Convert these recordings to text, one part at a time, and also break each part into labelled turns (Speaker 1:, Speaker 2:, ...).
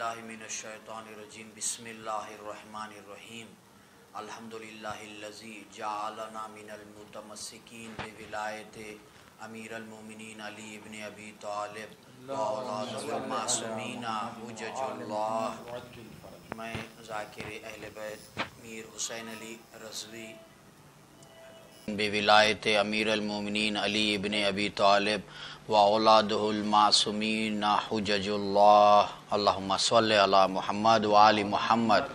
Speaker 1: باللہ من الشیطان الرجیم بسم اللہ الرحمن الرحیم الحمدللہ الذی جعلنا من المتمسکین بولایت امیر المومنین علی ابن ابی طالب واولاد المعصومین حجج اللہ۔ میں ذاکر اہل بیت میر حسین علی رضوی بولایت امیر المومنین علی ابن ابی طالب واولادہ المعصومین حجج اللہ، اللہم صلی علی محمد وآل محمد۔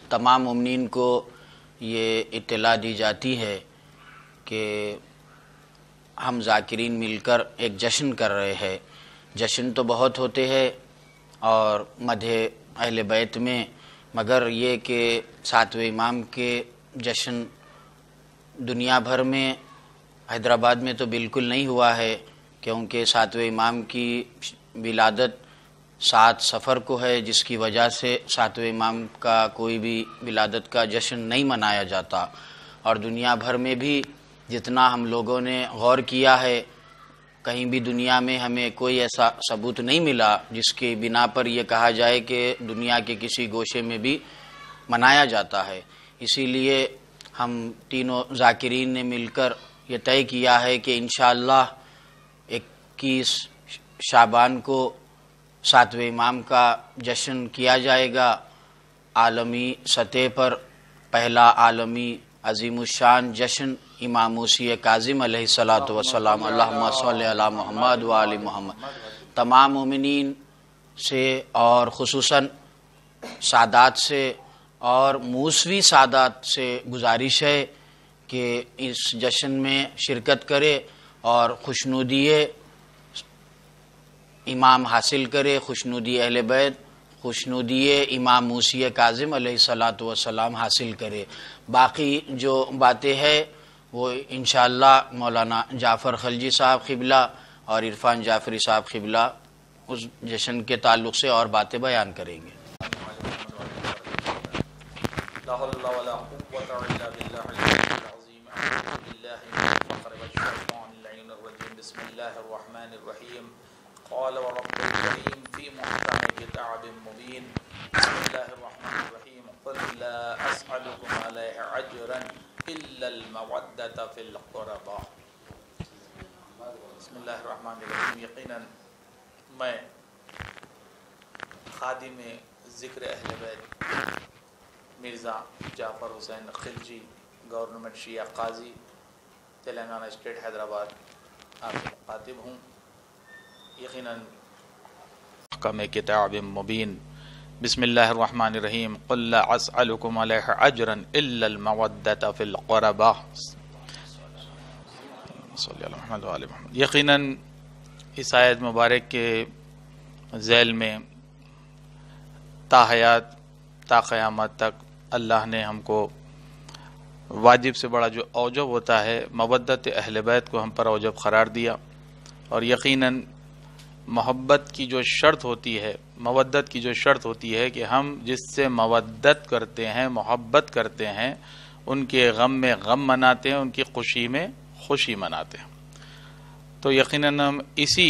Speaker 1: تمام مومنین کو یہ اطلاع دی جاتی ہے کہ ہم ذاکرین مل کر ایک جشن کر رہے ہیں۔ جشن تو بہت ہوتے ہیں اور مدح اہل بیت میں، مگر یہ کہ ساتویں امام کے جشن دنیا بھر میں، حیدرآباد میں تو بالکل نہیں ہوا ہے، کیونکہ ساتویں امام کی ولادت 7 صفر کو ہے، جس کی وجہ سے ساتویں امام کا کوئی بھی ولادت کا جشن نہیں منایا جاتا۔ اور دنیا بھر میں بھی جتنا ہم لوگوں نے غور کیا ہے، کہیں بھی دنیا میں ہمیں کوئی ایسا ثبوت نہیں ملا جس کی بنا پر یہ کہا جائے کہ دنیا کے کسی گوشے میں بھی منایا جاتا ہے۔ اسی لیے ہم تینوں ذاکرین نے مل کر یہ طے کیا ہے کہ انشاءاللہ 21 شعبان کو ساتویں امام کا جشن کیا جائے گا۔ عالمی سطح پر پہلا عالمی عظیم الشان جشن امام موسی کاظم علیہ الصلاۃ والسلام، اللہم صلی علی محمد وآل محمد۔ تمام مومنین سے اور خصوصاً سادات سے اور موسوی سادات سے گزارش ہے کہ اس جشن میں شرکت کرے اور خوشنودی امام حاصل کرے، خوشنودی اہل بیت، خوشنودی امام موسی کاظم علیہ الصلاۃ والسلام حاصل کرے۔ باقی جو باتیں ہیں وہ انشاءاللہ مولانا جعفر خلجی صاحب قبلہ اور عرفان جعفری صاحب قبلہ اس جشن کے تعلق سے اور باتیں بیان کریں گے۔
Speaker 2: لا حول ولا قوة الا بالله العلي العظيم اعوذ بالله من الفقر والشيطان اللعين الرجيم بسم الله الرحمن الرحيم قال ورب الكريم في محكم كتاب مبين بسم الله الرحمن الرحيم قل لا اسألكم عليه اجرا الا المودة في القربى۔ بسم الله الرحمن الرحيم۔ یقینا میں خادم ذکر اہل بیت مرزا جعفر حسین خلجی، گورنمنٹ شیعہ قاضی، تلنگانہ اسٹیٹ حیدرآباد، آپ کے مخاطب ہوں۔ یقیناً محکم کتاب مبین بسم اللہ الرحمن الرحیم قل لا اسألکم علیہ اجرا الا المودۃ فی القربى۔ صلی اللہ محمد وآل محمد۔ یقیناً اس آیت مبارک کے ذیل میں تا حیات تا قیامت تک اللہ نے ہم کو واجب سے بڑا جو اوجب ہوتا ہے مودت اہل بیت کو ہم پر اوجب قرار دیا، اور یقیناً محبت کی جو شرط ہوتی ہے، مودت کی جو شرط ہوتی ہے کہ ہم جس سے مودت کرتے ہیں، محبت کرتے ہیں، ان کے غم میں غم مناتے ہیں، ان کی خوشی میں خوشی مناتے ہیں۔ تو یقیناً ہم اسی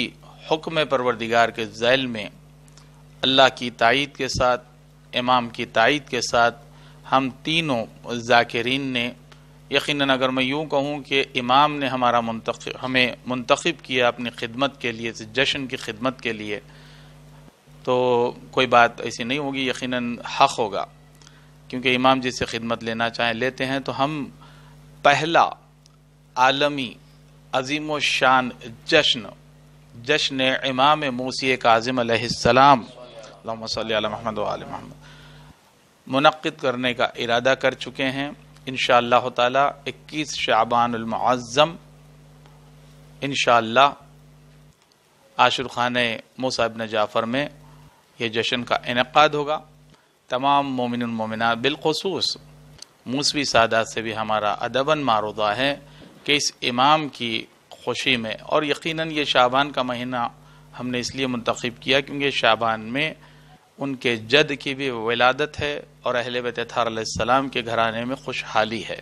Speaker 2: حکم پروردگار کے ذیل میں اللہ کی تائید کے ساتھ، امام کی تائید کے ساتھ، ہم تینوں ذاکرین نے یقیناً، اگر میں یوں کہوں کہ امام نے ہمیں منتخب کیا اپنی خدمت کے لیے، جشن کی خدمت کے لیے، تو کوئی بات ایسی نہیں ہوگی، یقیناً حق ہوگا، کیونکہ امام جس سے خدمت لینا چاہیں لیتے ہیں۔ تو ہم پہلا عالمی عظیم و شان جشن امام موسی کاظم علیہ السلام، اللہم صلی علی محمد وآل محمد، منعقد کرنے کا ارادہ کر چکے ہیں۔ انشاءاللہ تعالی 21 شعبان المعظم انشاءاللہ عاشور خانہ موسیٰ ابن جعفر میں یہ جشن کا انعقاد ہوگا۔ تمام مومن مومنات، بالخصوص موسوی سادات سے بھی ہمارا ادباً معروضہ ہے کہ اس امام کی خوشی میں، اور یقیناً یہ شعبان کا مہینہ ہم نے اس لیے منتخب کیا کیونکہ شعبان میں ان کے جد کی بھی ولادت ہے اور اہل بیت اطہار علیہ السلام کے گھرانے میں خوشحالی ہے۔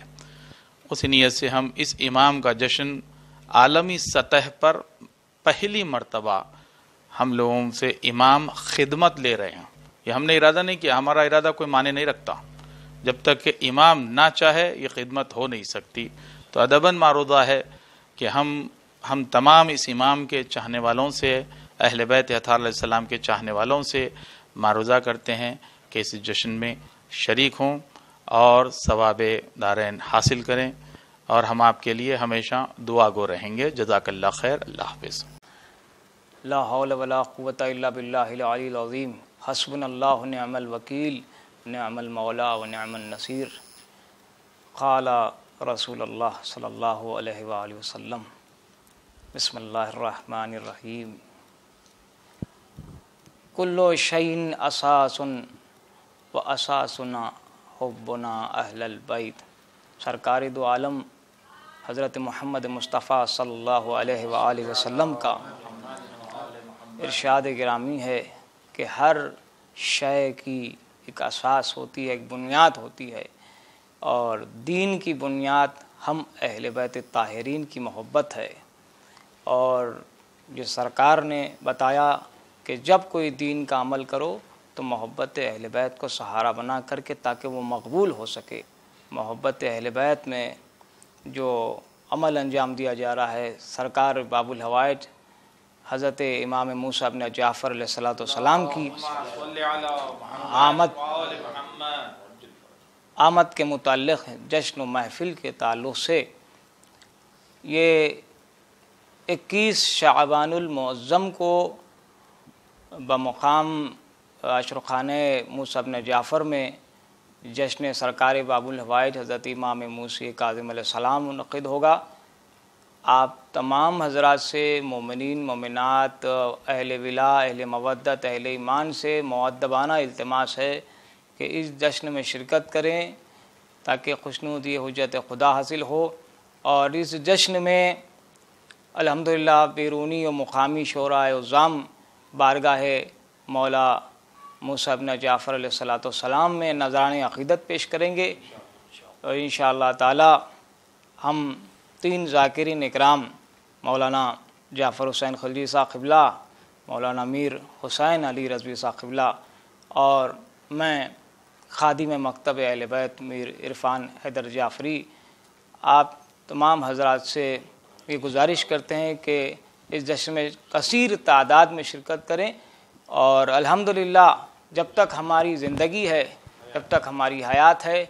Speaker 2: اس نیت سے ہم اس امام کا جشن عالمی سطح پر پہلی مرتبہ ہم لوگوں سے امام خدمت لے رہے ہیں. یہ ہم نے ارادہ نہیں کیا، ہمارا ارادہ کوئی معنی نہیں رکھتا. جب تک کہ امام نہ چاہے یہ خدمت ہو نہیں سکتی. تو ادباً معروضہ ہے کہ ہم تمام اس امام کے چاہنے والوں سے، اہل بیت اطہار علیہ السلام کے چاہنے والوں سے معروضہ کرتے ہیں کہ اس جشن میں شریک ہوں اور ثواب دارین حاصل کریں، اور ہم آپ کے لیے ہمیشہ دعا گو رہیں گے. جزاک اللہ خیر. اللہ حافظ.
Speaker 3: لا حول ولا قوة الا باللہ العلی العظیم. حسبنا اللہ ونعم الوکیل نعم المولا ونعم النصیر. قال رسول اللہ صلی اللہ علیہ وآلہ وسلم. بسم اللہ الرحمن الرحیم. کل شیء اساس و اساسنا حبنا اہل البیت. سرکار دو عالم حضرت محمد مصطفیٰ صلی اللہ علیہ وآلہ وسلم کا ارشاد گرامی ہے کہ ہر شے کی ایک اساس ہوتی ہے، ایک بنیاد ہوتی ہے، اور دین کی بنیاد ہم اہل بیت طاہرین کی محبت ہے. اور جو سرکار نے بتایا کہ جب کوئی دین کا عمل کرو تو محبت اہل بیت کو سہارا بنا کر کے تاکہ وہ مقبول ہو سکے. محبت اہل بیت میں جو عمل انجام دیا جا رہا ہے، سرکار باب الحوائج حضرت امام موسیٰ بن جعفر علیہ السلام کی آمد کے متعلق جشن و محفل کے تعلق سے یہ 21 شعبان المعظم کو بمقام عشرخانہ موسیٰ بن جعفر میں جشن سرکار باب الحوائج حضرت امام موسی کاظم علیہ السلام منعقد ہوگا. آپ تمام حضرات سے، مومنین مومنات، اہل ولا، اہل مودت، اہل ایمان سے مؤدبانہ التماس ہے کہ اس جشن میں شرکت کریں تاکہ خوشنودی حجت خدا حاصل ہو. اور اس جشن میں الحمدللہ بیرونی و مقامی شعراء عظام بارگاہ مولا موسیٰ بن جعفر علیہ السلام میں نذرانِ عقیدت پیش کریں گے. اور انشاءاللہ تعالی ہم 3 ذاکرین اکرام مولانا جعفر حسین خلجی صاحب قبلہ، مولانا میر حسین علی رضوی صاحب قبلہ، اور میں خادم مکتب اہل بیت میر عرفان حیدر جعفری، آپ تمام حضرات سے یہ گزارش کرتے ہیں کہ اس جشن میں کثیر تعداد میں شرکت کریں. اور الحمدللہ جب تک ہماری زندگی ہے، جب تک ہماری حیات ہے،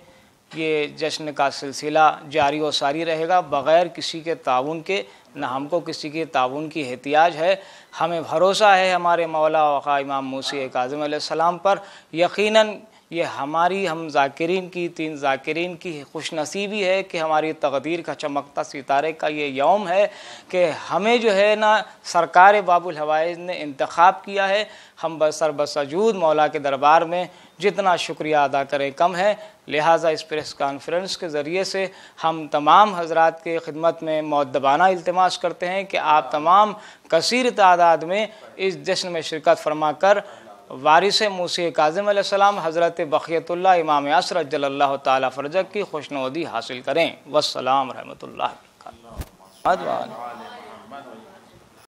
Speaker 3: یہ جشن کا سلسلہ جاری و ساری رہے گا بغیر کسی کے تعاون کے. نہ ہم کو کسی کے تعاون کی احتیاج ہے. ہمیں بھروسہ ہے ہمارے مولا آقا امام موسی کاظم علیہ السلام پر. یقیناً یہ ہماری ہم ذاکرین کی 3 ذاکرین کی خوش نصیبی ہے کہ ہماری تقدیر کا چمکتا ستارے کا یہ یوم ہے کہ ہمیں جو ہے نا سرکار باب الحوائج نے انتخاب کیا ہے. ہم بسر بسجود مولا کے دربار میں جتنا شکریہ ادا کریں کم ہے. لہٰذا اس پریس کانفرنس کے ذریعے سے ہم تمام حضرات کے خدمت میں مؤدبانہ التماس کرتے ہیں کہ آپ تمام کثیر تعداد میں اس جشن میں شرکت فرما کر وارث موسی کاظم علیہ السلام حضرت بقیت اللہ امام عصر جل اللہ تعالی فرجہ کی خوشنودی حاصل کریں. والسلام رحمۃ اللہ.